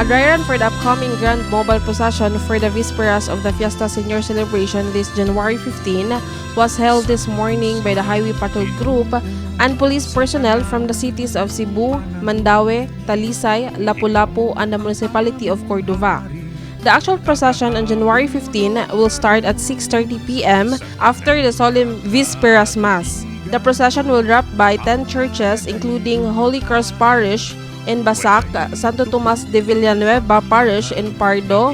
A dry run for the upcoming Grand Mobile Procession for the Vísperas of the Fiesta Senior Celebration this January 15 was held this morning by the Highway Patrol Group and police personnel from the cities of Cebu, Mandaue, Talisay, Lapu-Lapu, and the municipality of Cordova. The actual procession on January 15 will start at 6:30 p.m. after the solemn Vísperas Mass. The procession will wrap by 10 churches including Holy Cross Parish in Basac, Santo Tomas de Villanueva Parish in Pardo,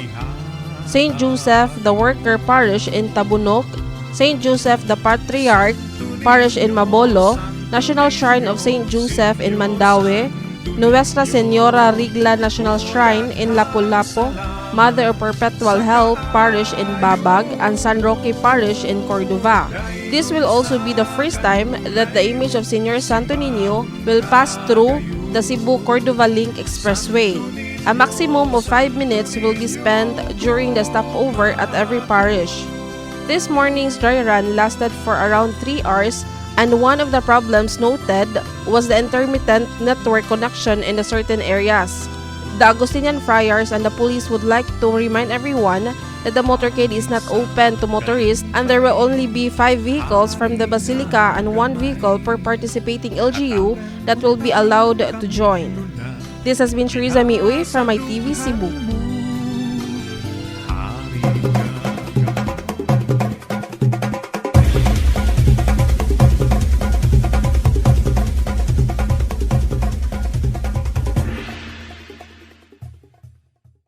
St. Joseph the Worker Parish in Tabunok, St. Joseph the Patriarch Parish in Mabolo, National Shrine of St. Joseph in Mandaue, Nuestra Senora Rigla National Shrine in Lapu-Lapu, Mother of Perpetual Help Parish in Babag, and San Roque Parish in Cordova. This will also be the first time that the image of Señor Santo Niño will pass through the Cebu-Cordova Link Expressway. A maximum of 5 minutes will be spent during the stopover at every parish. This morning's dry run lasted for around 3 hours, and one of the problems noted was the intermittent network connection in the certain areas. The Augustinian Friars and the police would like to remind everyone that the motorcade is not open to motorists and there will only be 5 vehicles from the Basilica and 1 vehicle per participating LGU that will be allowed to join. This has been Cheriza Miuy from ITV Cebu.